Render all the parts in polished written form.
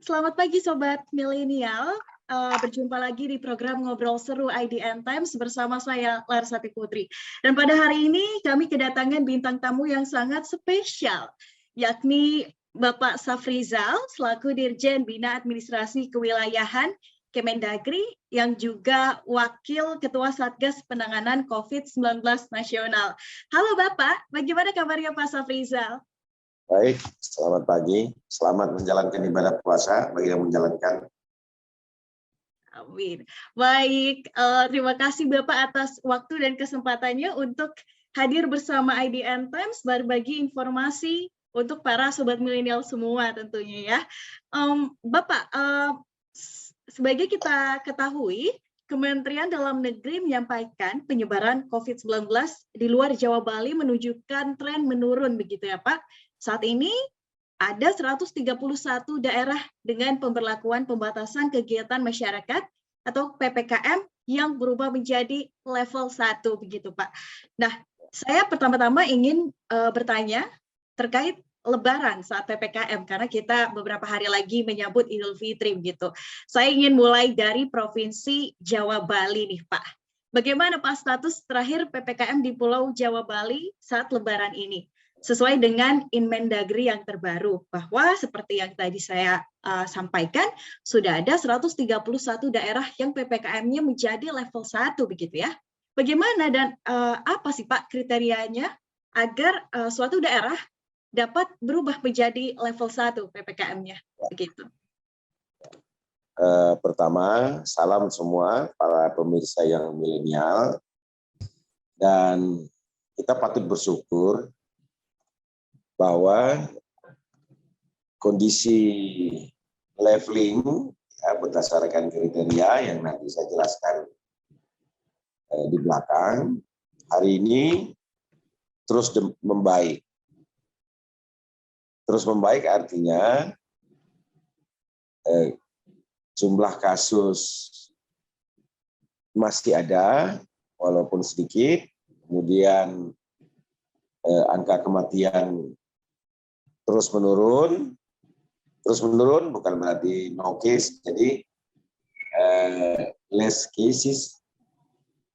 Selamat pagi Sobat Milenial. Berjumpa lagi di program Ngobrol Seru IDN Times bersama saya Larsati Putri. Dan pada hari ini kami kedatangan bintang tamu yang sangat spesial, yakni Bapak Safrizal selaku Dirjen Bina Administrasi Kewilayahan Kemendagri yang juga Wakil Ketua Satgas Penanganan COVID-19 Nasional. Halo Bapak, bagaimana kabarnya Pak Safrizal? Baik, selamat pagi. Selamat menjalankan ibadah puasa bagi yang menjalankan. Amin. Baik, terima kasih Bapak atas waktu dan kesempatannya untuk hadir bersama IDN Times berbagi informasi untuk para sobat milenial semua tentunya ya. Bapak, sebagai kita ketahui, Kementerian Dalam Negeri menyampaikan penyebaran COVID-19 di luar Jawa Bali menunjukkan tren menurun begitu ya Pak. Saat ini ada 131 daerah dengan pemberlakuan pembatasan kegiatan masyarakat atau PPKM yang berubah menjadi level 1 begitu Pak. Nah, saya pertama-tama ingin bertanya terkait Lebaran saat PPKM karena kita beberapa hari lagi menyambut Idul Fitri begitu. Saya ingin mulai dari Provinsi Jawa Bali nih Pak. Bagaimana Pak status terakhir PPKM di Pulau Jawa Bali saat Lebaran ini? Sesuai dengan Inmendagri yang terbaru, bahwa seperti yang tadi saya sampaikan, sudah ada 131 daerah yang PPKM-nya menjadi level 1, begitu ya. Bagaimana dan apa sih Pak kriterianya agar suatu daerah dapat berubah menjadi level 1 PPKM-nya? Begitu. Pertama, salam semua para pemirsa yang milenial. Dan kita patut bersyukur bahwa kondisi leveling ya, berdasarkan kriteria yang nanti saya jelaskan di belakang, hari ini terus membaik. Terus membaik artinya jumlah kasus masih ada, walaupun sedikit, kemudian angka kematian terus menurun bukan berarti no case, jadi less cases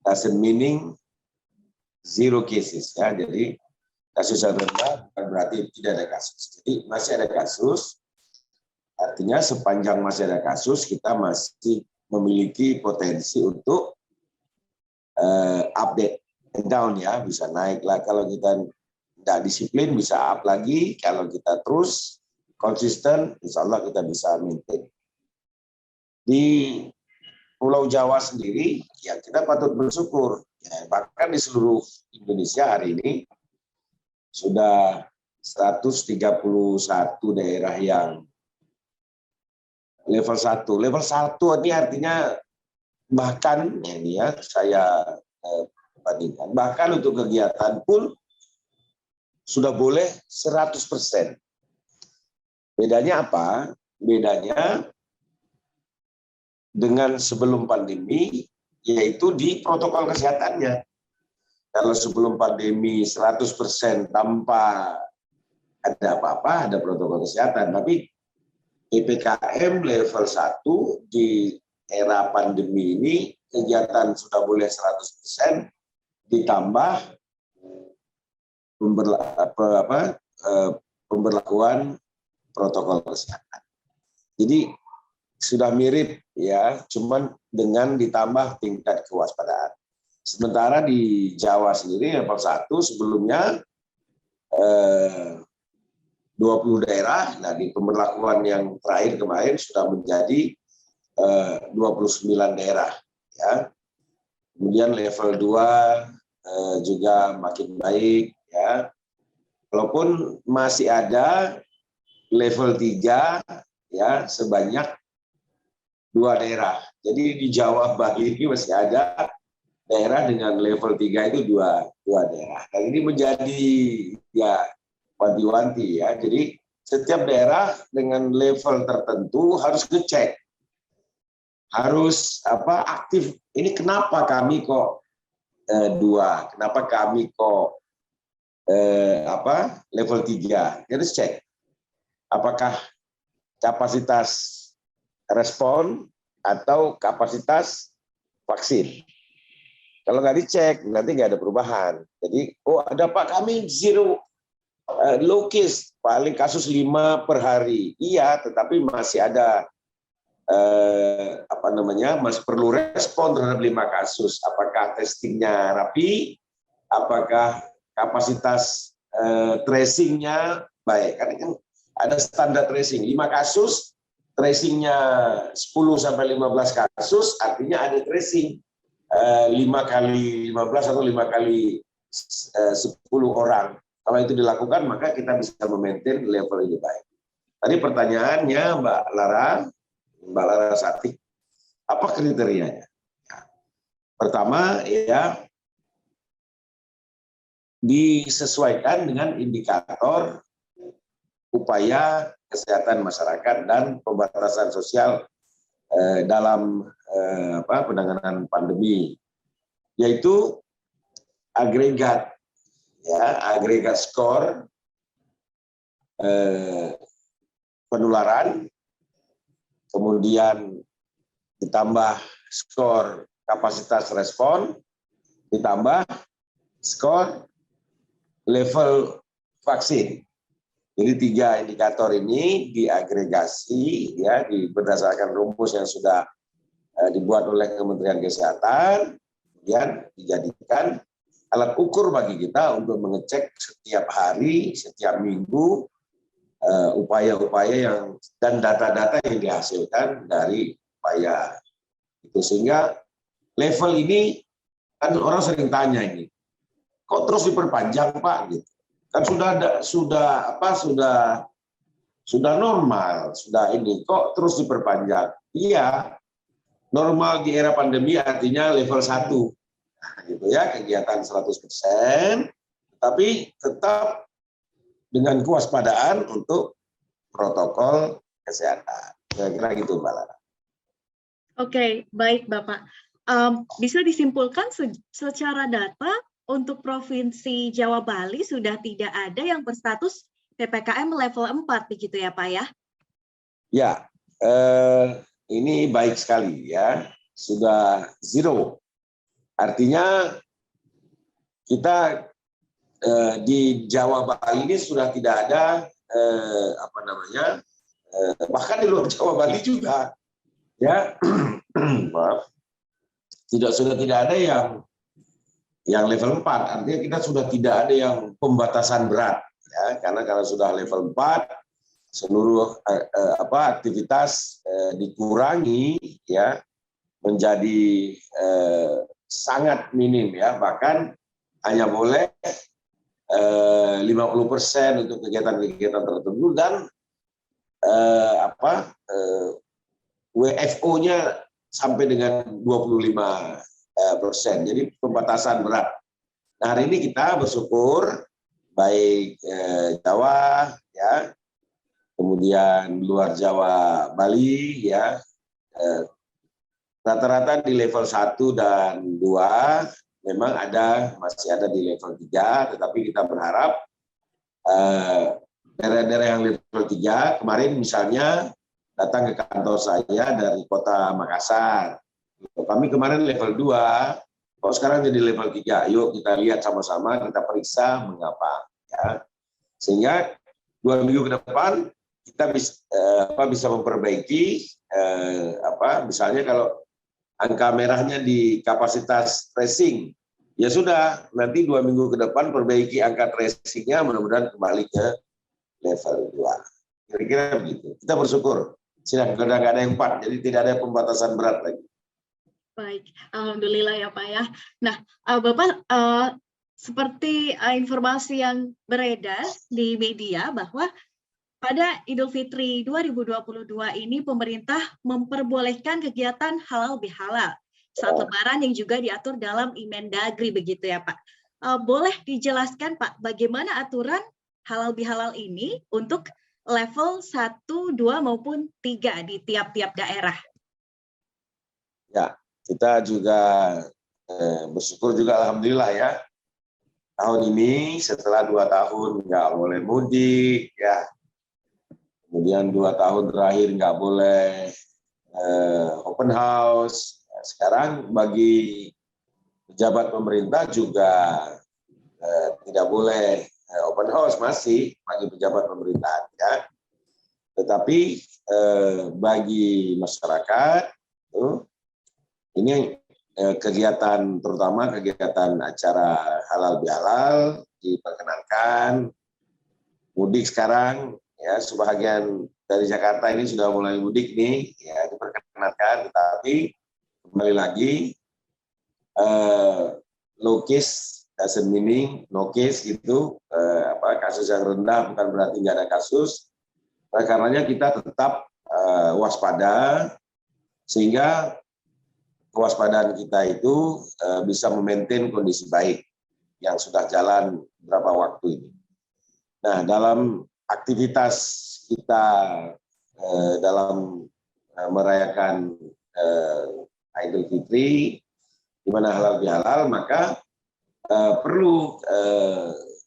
doesn't meaning zero cases ya, jadi kasus yang rendah bukan berarti tidak ada kasus, jadi masih ada kasus, artinya sepanjang masih ada kasus kita masih memiliki potensi untuk update and down ya, bisa naik lah kalau kita tidak disiplin, bisa up lagi. Kalau kita terus konsisten, insya Allah kita bisa maintain. Di Pulau Jawa sendiri, ya kita patut bersyukur. Ya, bahkan di seluruh Indonesia hari ini sudah 131 daerah yang level 1. Level 1 ini artinya bahkan, ya ini ya saya bandingkan, bahkan untuk kegiatan pun sudah boleh 100%. Bedanya apa? Bedanya dengan sebelum pandemi, yaitu di protokol kesehatannya. Kalau sebelum pandemi 100% tanpa ada apa-apa, ada protokol kesehatan. Tapi PPKM level 1 di era pandemi ini, kegiatan sudah boleh 100%, ditambah pemberlakuan protokol kesehatan. Jadi sudah mirip ya, cuman dengan ditambah tingkat kewaspadaan. Sementara di Jawa sendiri level 1 sebelumnya 20 daerah, nah di pemberlakuan yang terakhir kemarin sudah menjadi 29 daerah ya. Kemudian level 2 juga makin baik ya. Walaupun masih ada level 3 ya sebanyak 2 daerah. Jadi di Jawa Bali ini masih ada daerah dengan level 3 itu dua daerah. Dan ini menjadi ya wanti-wanti ya. Jadi setiap daerah dengan level tertentu harus ngecek. Harus aktif. Ini kenapa kami kok 2? Kenapa kami kok level 3? Harus cek apakah kapasitas respon atau kapasitas vaksin. Kalau nggak dicek, nanti nggak ada perubahan. Jadi, oh ada Pak, kami zero low case, paling kasus 5 per hari. Iya, tetapi masih ada masih perlu respon terhadap 5 kasus. Apakah testingnya rapi? Apakah kapasitas tracingnya baik? Karena kan ada standar tracing. 5 kasus, tracingnya 10-15 kasus, artinya ada tracing 5 kali 15 atau 5 kali 10 orang. Kalau itu dilakukan, maka kita bisa memaintain level ini baik. Tadi pertanyaannya Mbak Lara Sati, apa kriterianya? Pertama, ya disesuaikan dengan indikator upaya kesehatan masyarakat dan pembatasan sosial dalam penanganan pandemi, yaitu agregat skor penularan, kemudian ditambah skor kapasitas respon, ditambah skor level vaksin. Jadi 3 indikator ini diagregasi ya berdasarkan rumus yang sudah dibuat oleh Kementerian Kesehatan, kemudian dijadikan alat ukur bagi kita untuk mengecek setiap hari, setiap minggu upaya-upaya yang dan data-data yang dihasilkan dari upaya itu. Sehingga level ini kan orang sering tanya ini, kok terus diperpanjang Pak? Gitu. Kan sudah normal, sudah ini kok terus diperpanjang? Iya, normal di era pandemi artinya level 1, gitu ya, kegiatan 100%, tapi tetap dengan kewaspadaan untuk protokol kesehatan. Kira-kira gitu, Mbak Lara. Oke, baik Bapak. Bisa disimpulkan secara data untuk Provinsi Jawa Bali sudah tidak ada yang berstatus PPKM level 4, begitu ya Pak ya? Ya, ini baik sekali ya, sudah zero. Artinya kita di Jawa Bali ini sudah tidak ada bahkan di luar Jawa Bali juga ya maaf, sudah tidak ada yang level 4, artinya kita sudah tidak ada yang pembatasan berat ya, karena kalau sudah level 4 seluruh aktivitas dikurangi ya menjadi sangat minim ya, bahkan hanya boleh 50% untuk kegiatan-kegiatan tertentu dan WFO-nya sampai dengan 25%. Jadi pembatasan berat. Nah, hari ini kita bersyukur baik Jawa ya, kemudian luar Jawa, Bali ya, rata-rata di level 1 dan 2. Memang masih ada di level 3, tetapi kita berharap daerah-daerah yang level 3, kemarin misalnya datang ke kantor saya dari kota Makassar. Kami kemarin level 2, kok sekarang jadi level 3, yuk kita lihat sama-sama, kita periksa mengapa. Ya. Sehingga 2 minggu ke depan kita bisa memperbaiki, misalnya kalau angka merahnya di kapasitas tracing, ya sudah, nanti 2 minggu ke depan perbaiki angka tracingnya, mudah-mudahan kembali ke level 2. Kira-kira begitu. Kita bersyukur, sudah nggak ada yang 4, jadi tidak ada pembatasan berat lagi. Baik, alhamdulillah ya Pak ya. Nah, Bapak, seperti informasi yang beredar di media bahwa pada Idul Fitri 2022 ini pemerintah memperbolehkan kegiatan halal bihalal saat Lebaran yang juga diatur dalam Imendagri, begitu ya Pak. Boleh dijelaskan Pak, bagaimana aturan halal bihalal ini untuk level 1, 2 maupun 3 di tiap-tiap daerah? Ya, kita juga bersyukur juga alhamdulillah ya. Tahun ini setelah 2 tahun nggak boleh mudik ya. Kemudian 2 tahun terakhir nggak boleh open house. Sekarang bagi pejabat pemerintah juga tidak boleh open house, masih bagi pejabat pemerintahan, ya. Tetapi bagi masyarakat ini kegiatan, terutama kegiatan acara halal bihalal diperkenankan. Mudik sekarang, ya, sebagian dari Jakarta ini sudah mulai mudik nih, ya, diperkenankan. Tetapi kembali lagi, low case doesn't meaning no case gitu. Kasus yang rendah bukan berarti nggak ada kasus. Oleh karenanya kita tetap waspada, sehingga kewaspadaan kita itu bisa memaintain kondisi baik yang sudah jalan beberapa waktu ini. Nah, dalam aktivitas kita dalam merayakan Idul Fitri, di mana halal bihalal, maka perlu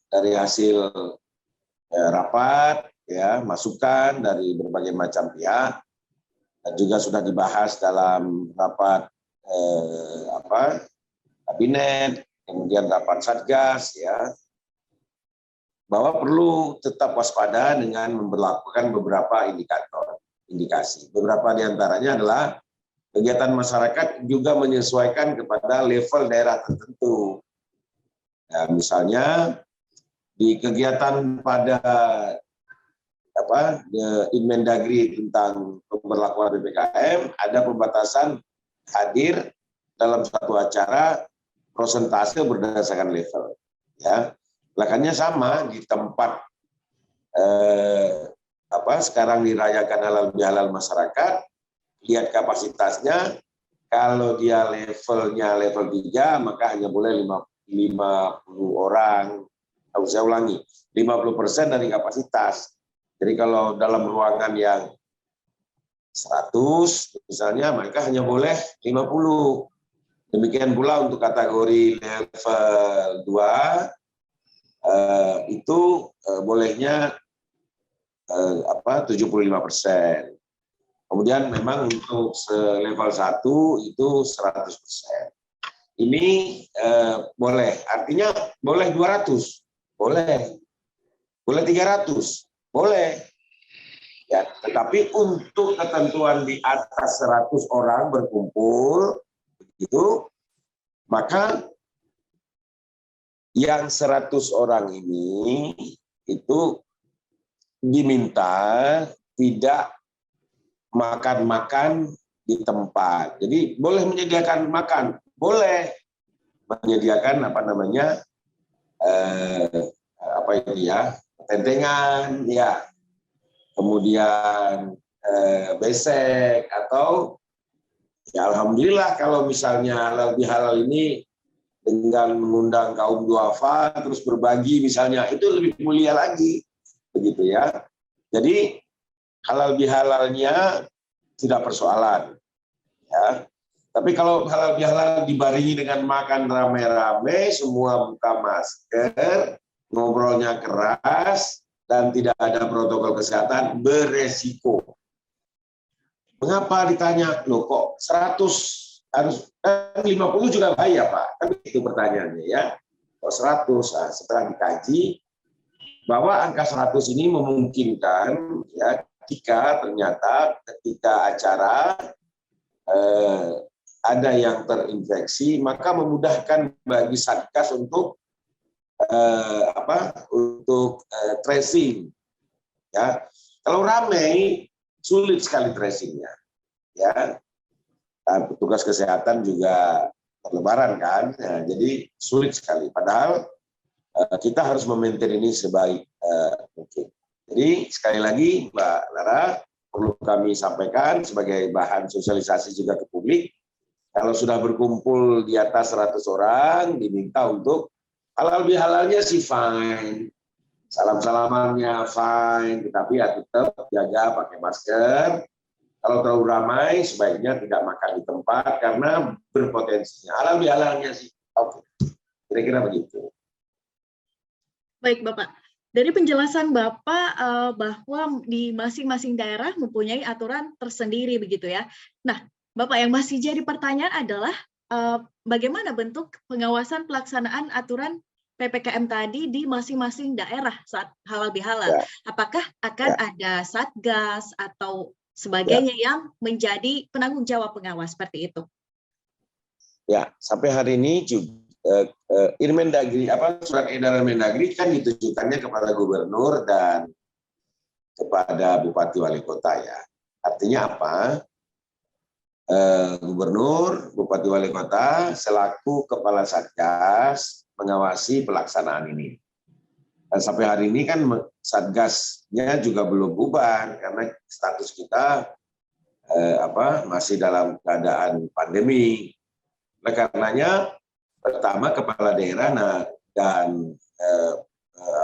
dari hasil rapat, ya, masukan dari berbagai macam pihak, dan juga sudah dibahas dalam rapat kabinet, kemudian rapat satgas, ya, bahwa perlu tetap waspada dengan memberlakukan beberapa indikasi. Beberapa diantaranya adalah kegiatan masyarakat juga menyesuaikan kepada level daerah tertentu. Nah, misalnya di kegiatan pada Inmendagri tentang pemberlakuan PPKM ada pembatasan hadir dalam satu acara prosentase berdasarkan level, ya. Makanya sama di tempat sekarang dirayakan halal bihalal masyarakat, lihat kapasitasnya. Kalau dia levelnya level 3, maka hanya boleh 50 orang. Saya ulangi, 50% dari kapasitas. Jadi kalau dalam ruangan yang 100 misalnya, maka hanya boleh 50. Demikian pula untuk kategori level 2, itu bolehnya 75%. Kemudian memang untuk level 1 itu 100%. Ini boleh, artinya boleh 200, boleh 300, boleh. Ya, tetapi untuk ketentuan di atas 100 orang berkumpul, itu maka yang 100 orang ini itu diminta tidak makan-makan di tempat. Jadi boleh menyediakan makan, boleh menyediakan tentengan, ya, kemudian besek, atau ya alhamdulillah kalau misalnya halal bihalal ini dengan mengundang kaum duafa terus berbagi misalnya, itu lebih mulia lagi, begitu ya. Jadi halal bihalalnya tidak persoalan, ya. Tapi kalau halal bihalal dibarengi dengan makan rame-rame, semua buka masker, ngobrolnya keras, dan tidak ada protokol kesehatan, beresiko. Mengapa ditanya, loh kok 100 harus 50 juga bahaya, Pak? Kan itu pertanyaannya, ya. Kok 100? Nah, setelah dikaji bahwa angka 100 ini memungkinkan, ya, jika ternyata ketika acara ada yang terinfeksi, maka memudahkan bagi Satgas untuk tracing, ya. Kalau ramai sulit sekali tracingnya, ya. Dan petugas kesehatan juga berlebaran kan, ya, jadi sulit sekali. Padahal kita harus memaintain ini sebaik mungkin. Jadi sekali lagi Mbak Lara, perlu kami sampaikan sebagai bahan sosialisasi juga ke publik, kalau sudah berkumpul di atas 100 orang diminta untuk halal bihalalnya sih fine, salam-salamannya fine, tetapi ya tetap jaga pakai masker. Kalau terlalu ramai sebaiknya tidak makan di tempat karena berpotensinya. Halal bihalalnya sih oke. Kira-kira begitu. Baik Bapak. Dari penjelasan Bapak bahwa di masing-masing daerah mempunyai aturan tersendiri begitu ya. Nah, Bapak, yang masih jadi pertanyaan adalah bagaimana bentuk pengawasan pelaksanaan aturan PPKM tadi di masing-masing daerah saat halal bihalal? Ya, Apakah akan ada satgas atau ya, sebagainya yang menjadi penanggung jawab pengawas seperti itu? ya. Sampai hari ini juga Irmendagri, surat edaran Mendagri kan ditujukannya kepada gubernur dan kepada bupati wali kota ya. Artinya apa? Gubernur, bupati wali kota selaku kepala satgas mengawasi pelaksanaan ini. Dan sampai hari ini kan satgasnya juga belum bubar karena status kita masih dalam keadaan pandemi. Oleh karenanya pertama kepala daerah dan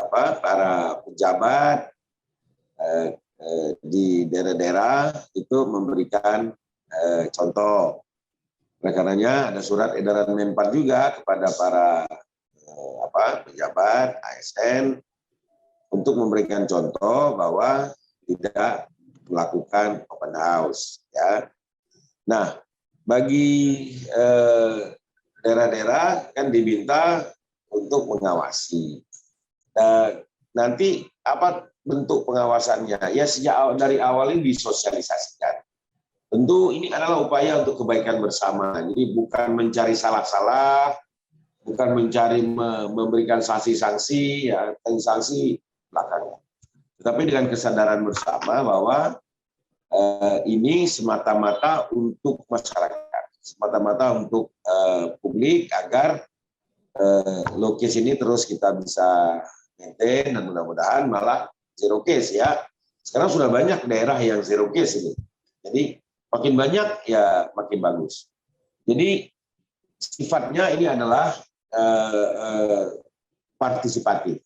para pejabat di daerah-daerah itu memberikan contoh. Oleh karenanya ada surat edaran Menpan juga kepada para pejabat ASN untuk memberikan contoh bahwa tidak melakukan open house ya. Nah, bagi daerah-daerah kan diminta untuk mengawasi. Nanti apa bentuk pengawasannya? Ya dari awal ini disosialisasikan. Tentu ini adalah upaya untuk kebaikan bersama. Jadi bukan mencari salah-salah, bukan mencari memberikan sanksi-sanksi, ya sanksi belakangan. Tetapi dengan kesadaran bersama bahwa ini semata-mata untuk masyarakat, semata-mata untuk publik agar lokasi ini terus kita bisa maintain dan mudah-mudahan malah zero case ya. Sekarang sudah banyak daerah yang zero case ini. Jadi makin banyak ya makin bagus. Jadi sifatnya ini adalah partisipatif.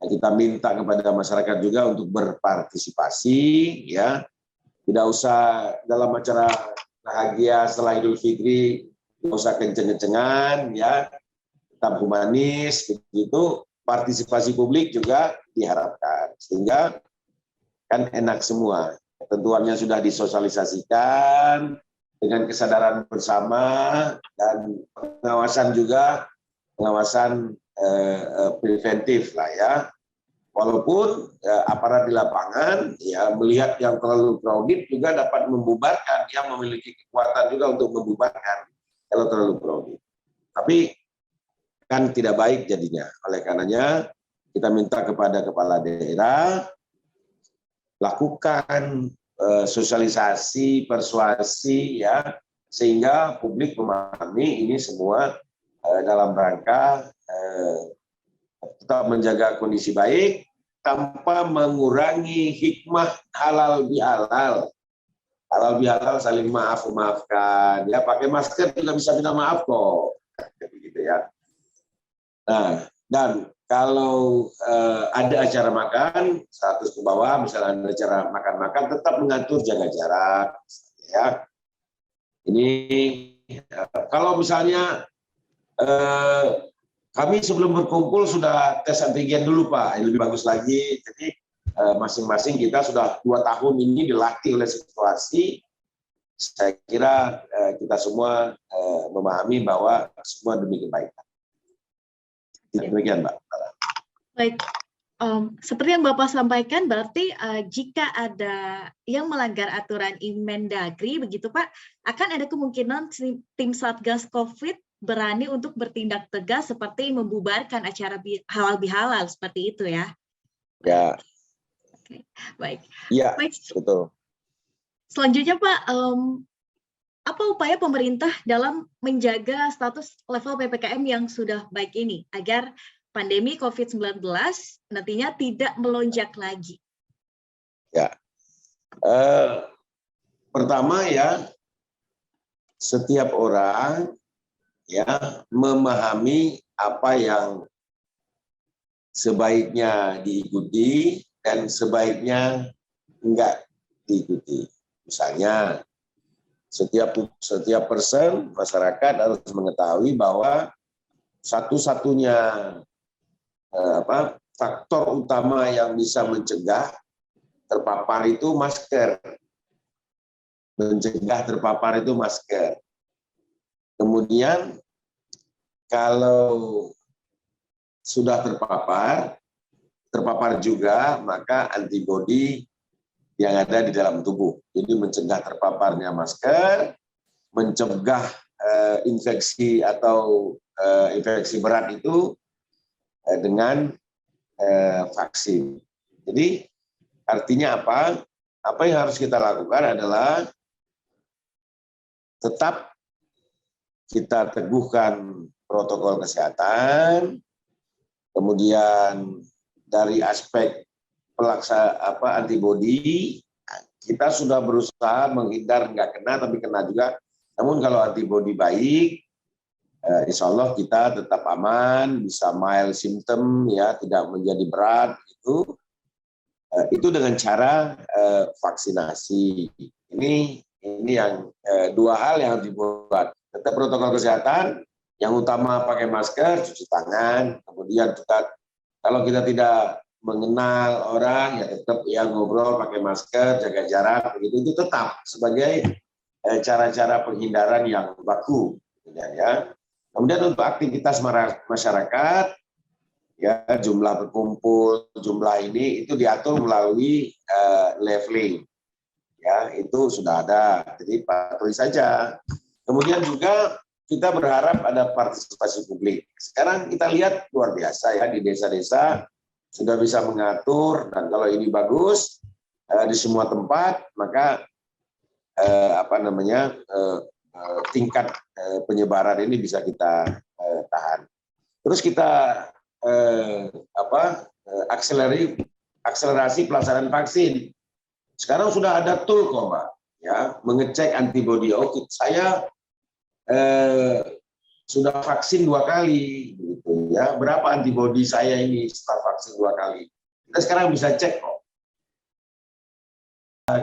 Nah, kita minta kepada masyarakat juga untuk berpartisipasi ya. Tidak usah dalam acara bahagia setelah Idul Fitri, tidak usah kenceng-kencengan ya. Tetap humanis begitu. Partisipasi publik juga diharapkan sehingga kan enak semua. Ketentuannya sudah disosialisasikan dengan kesadaran bersama dan pengawasan juga, pengawasan preventif lah ya. Walaupun aparat di lapangan ya melihat yang terlalu crowded juga dapat membubarkan, yang memiliki kekuatan juga untuk membubarkan kalau terlalu crowded. Tapi kan tidak baik jadinya. Oleh karenanya kita minta kepada kepala daerah lakukan sosialisasi, persuasi ya sehingga publik memahami ini semua dalam rangka tetap menjaga kondisi baik tanpa mengurangi hikmah halal bihalal. Halal bihalal saling maafkan. Ya pakai masker juga bisa minta maaf kok. Gitu ya. Nah, dan kalau ada acara makan 100 ke bawah, misalnya ada acara makan-makan, tetap mengatur jaga jarak. Ya, ini kalau misalnya kami sebelum berkumpul sudah tes antigen dulu Pak, lebih bagus lagi. Jadi masing-masing kita sudah 2 tahun ini dilatih oleh situasi. Saya kira kita semua memahami bahwa semua demi kebaikan. Demikian Mbak. Baik, seperti yang Bapak sampaikan, berarti jika ada yang melanggar aturan Inmendagri, begitu Pak, akan ada kemungkinan tim Satgas COVID berani untuk bertindak tegas seperti membubarkan acara halal bihalal seperti itu ya? Ya. Oke, baik. Iya, baik. Betul. Selanjutnya Pak, apa upaya pemerintah dalam menjaga status level PPKM yang sudah baik ini agar pandemi COVID-19 nantinya tidak melonjak lagi? Ya, pertama ya, setiap orang ya memahami apa yang sebaiknya diikuti dan sebaiknya enggak diikuti. Misalnya setiap person masyarakat harus mengetahui bahwa satu-satunya faktor utama yang bisa mencegah terpapar itu masker. Mencegah terpapar itu masker. Kemudian kalau sudah terpapar juga, maka antibodi yang ada di dalam tubuh. Jadi mencegah terpaparnya masker, mencegah infeksi atau infeksi berat itu dengan vaksin. Jadi artinya apa? Apa yang harus kita lakukan adalah tetap kita teguhkan protokol kesehatan, kemudian dari aspek antibodi, kita sudah berusaha menghindar nggak kena, tapi kena juga. Namun kalau antibodi baik, insya Allah kita tetap aman, bisa mild symptom, ya, tidak menjadi berat, itu dengan cara vaksinasi. Ini yang dua hal yang harus dibuat. Tetap protokol kesehatan, yang utama pakai masker, cuci tangan, kemudian kalau kita tidak mengenal orang, ya tetap ya ngobrol pakai masker, jaga jarak, begitu, itu tetap sebagai cara-cara penghindaran yang baku, ya. Kemudian untuk aktivitas masyarakat, ya, jumlah berkumpul, jumlah ini itu diatur melalui leveling, ya, itu sudah ada, jadi patuhi saja. Kemudian juga kita berharap ada partisipasi publik. Sekarang kita lihat luar biasa, ya, di desa-desa sudah bisa mengatur, dan kalau ini bagus di semua tempat, maka tingkat penyebaran ini bisa kita tahan. Terus kita akselerasi pelaksanaan vaksin. Sekarang sudah ada tool kok, Mbak, ya, mengecek antibodi. Oh, saya sudah vaksin 2 kali, gitu ya. Berapa antibodi saya ini setelah vaksin 2 kali? Kita sekarang bisa cek kok.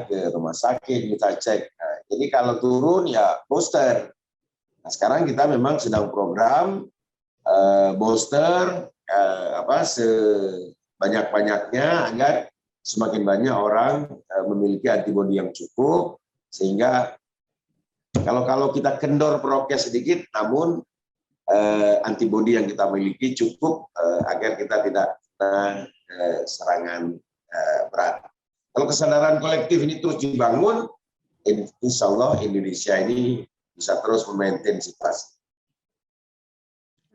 Ke rumah sakit kita cek. Nah, jadi kalau turun ya booster. Nah, sekarang kita memang sedang program booster sebanyak-banyaknya agar semakin banyak orang memiliki antibodi yang cukup, sehingga kalau kita kendor prokes sedikit, namun antibodi yang kita miliki cukup agar kita tidak serangan berat. Kalau kesadaran kolektif ini terus dibangun, insya Allah Indonesia ini bisa terus memaintain situasi.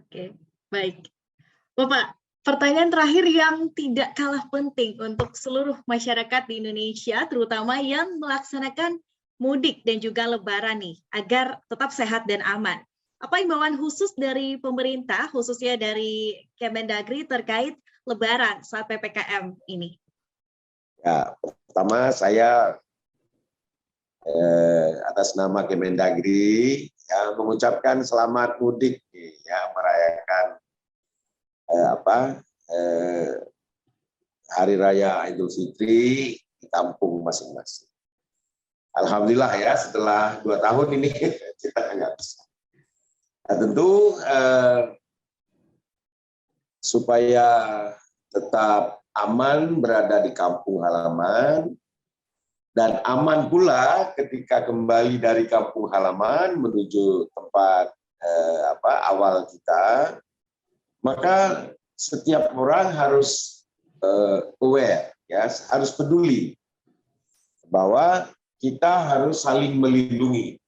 Oke, baik. Bapak, pertanyaan terakhir yang tidak kalah penting untuk seluruh masyarakat di Indonesia, terutama yang melaksanakan mudik dan juga lebaran nih, agar tetap sehat dan aman. Apa imbauan khusus dari pemerintah, khususnya dari Kemendagri terkait lebaran saat PPKM ini? Ya, pertama saya atas nama Kemendagri ya, mengucapkan selamat mudik, ya, merayakan Hari Raya Idul Fitri di kampung masing-masing. Alhamdulillah, ya, setelah 2 tahun ini kita nggak bisa. Nah, tentu supaya tetap aman berada di kampung halaman, dan aman pula ketika kembali dari kampung halaman menuju tempat awal kita, maka setiap orang harus aware, ya, harus peduli bahwa kita harus saling melindungi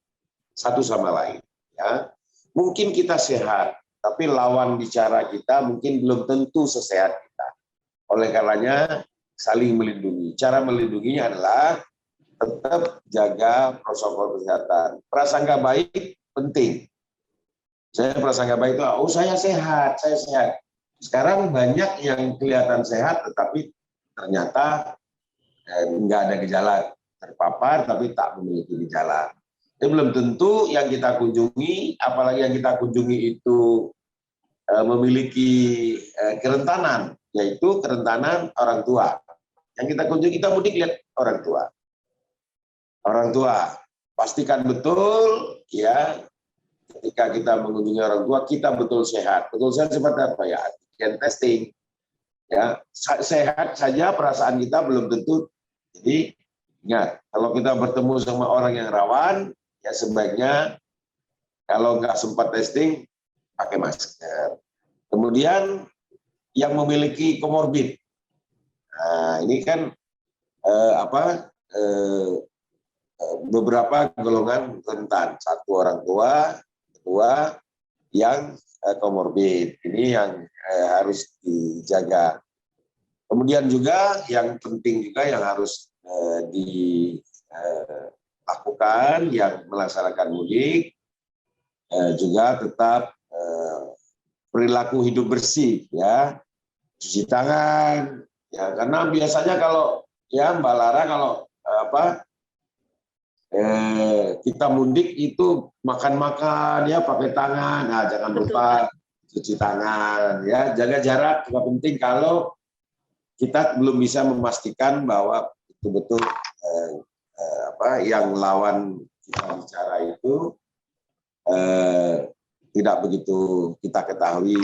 satu sama lain. Ya. Mungkin kita sehat, tapi lawan bicara kita mungkin belum tentu sesehat kita. Oleh karenanya saling melindungi. Cara melindunginya adalah tetap jaga protokol kesehatan. Prasangka baik penting. Saya prasangka baik itu, oh saya sehat, saya sehat. Sekarang banyak yang kelihatan sehat, tetapi ternyata nggak ada gejala, terpapar tapi tak memiliki gejala. Ini belum tentu yang kita kunjungi, apalagi yang kita kunjungi itu memiliki kerentanan, yaitu kerentanan orang tua. Yang kita kunjungi, kita mudik lihat orang tua. Orang tua, pastikan betul, ya, ketika kita mengunjungi orang tua, kita betul sehat. Betul sehat seperti apa, ya? Antigen testing. Ya, sehat saja perasaan kita belum tentu. Jadi ingat, kalau kita bertemu sama orang yang rawan, ya sebaiknya kalau nggak sempat testing, pakai masker. Kemudian yang memiliki komorbid, nah ini kan beberapa golongan rentan. Satu, orang tua, kedua yang komorbid. Ini yang harus dijaga. Kemudian juga yang penting juga yang harus dilakukan yang melaksanakan mudik juga tetap perilaku hidup bersih, ya, cuci tangan, ya, karena biasanya kalau ya Mbak Lara kalau kita mudik itu makan-makan ya pakai tangan, nah jangan lupa cuci tangan, ya, jaga jarak juga penting kalau kita belum bisa memastikan bahwa betul-betul yang lawan kita bicara itu tidak begitu kita ketahui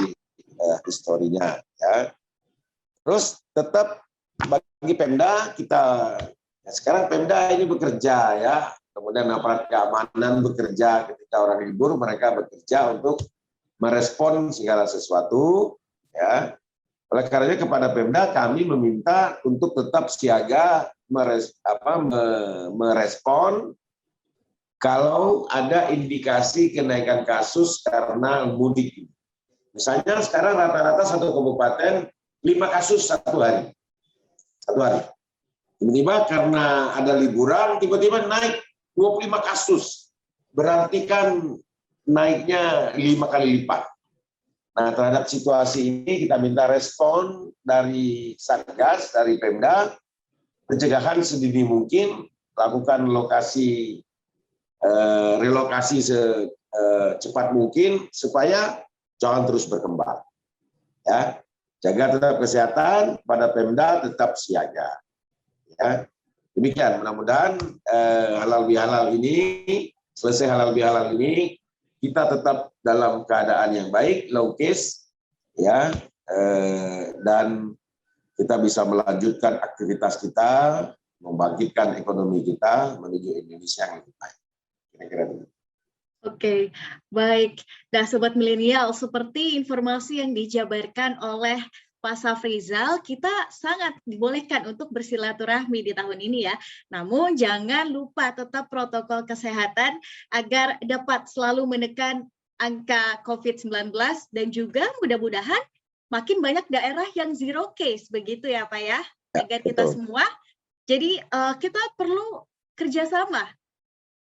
historinya, ya. Terus tetap bagi Pemda kita sekarang Pemda ini bekerja, ya, kemudian aparat keamanan bekerja ketika orang libur, mereka bekerja untuk merespon segala sesuatu, ya. Oleh karenanya kepada Pemda kami meminta untuk tetap siaga merespon kalau ada indikasi kenaikan kasus karena mudik. Misalnya sekarang rata-rata satu kabupaten 5 kasus satu hari. Tiba-tiba karena ada liburan, tiba-tiba naik 25 kasus. Berarti kan naiknya 5 kali lipat. Nah, terhadap situasi ini kita minta respon dari Satgas, dari Pemda, pencegahan sedini mungkin, lakukan relokasi secepat mungkin supaya jangan terus berkembang. Ya, jaga tetap kesehatan, pada Pemda tetap siaga. Ya, demikian. Mudah-mudahan halal bihalal ini selesai halal bihalal ini kita tetap dalam keadaan yang baik, low case, ya, dan kita bisa melanjutkan aktivitas kita, membangkitkan ekonomi kita menuju Indonesia yang lebih baik. Kira-kira begitu. Oke, baik. Nah, Sobat Milenial, seperti informasi yang dijabarkan oleh Pak Safrizal, kita sangat dibolehkan untuk bersilaturahmi di tahun ini, ya. Namun jangan lupa tetap protokol kesehatan agar dapat selalu menekan angka COVID-19 dan juga mudah-mudahan makin banyak daerah yang zero case, begitu ya Pak ya, agar kita semua. Jadi kita perlu kerjasama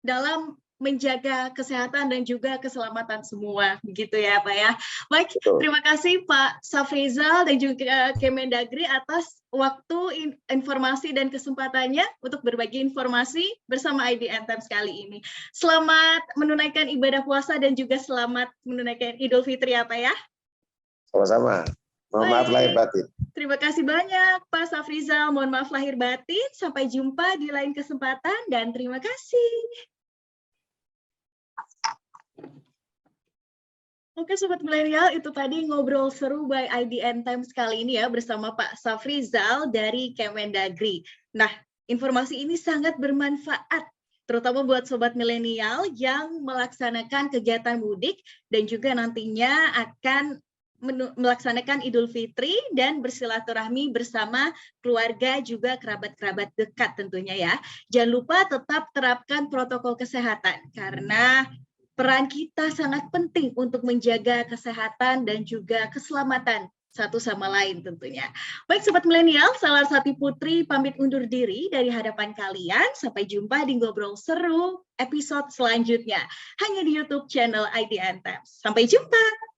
dalam menjaga kesehatan dan juga keselamatan semua, begitu ya Pak ya. Baik, terima kasih Pak Safrizal dan juga Kemendagri atas waktu, informasi dan kesempatannya untuk berbagi informasi bersama IDN Times kali ini. Selamat menunaikan ibadah puasa dan juga selamat menunaikan Idul Fitri ya Pak ya. Sama-sama. Mohon maaf lahir batin. Terima kasih banyak Pak Safrizal. Mohon maaf lahir batin. Sampai jumpa di lain kesempatan dan terima kasih. Oke Sobat Milenial, itu tadi ngobrol seru by IDN Times kali ini ya bersama Pak Safrizal dari Kemendagri. Nah, informasi ini sangat bermanfaat terutama buat Sobat Milenial yang melaksanakan kegiatan mudik dan juga nantinya akan melaksanakan Idul Fitri dan bersilaturahmi bersama keluarga juga kerabat-kerabat dekat tentunya ya. Jangan lupa tetap terapkan protokol kesehatan karena peran kita sangat penting untuk menjaga kesehatan dan juga keselamatan satu sama lain tentunya. Baik Sobat Milenial, Salarsati Putri pamit undur diri dari hadapan kalian. Sampai jumpa di Ngobrol Seru episode selanjutnya. Hanya di YouTube channel IDN Times. Sampai jumpa!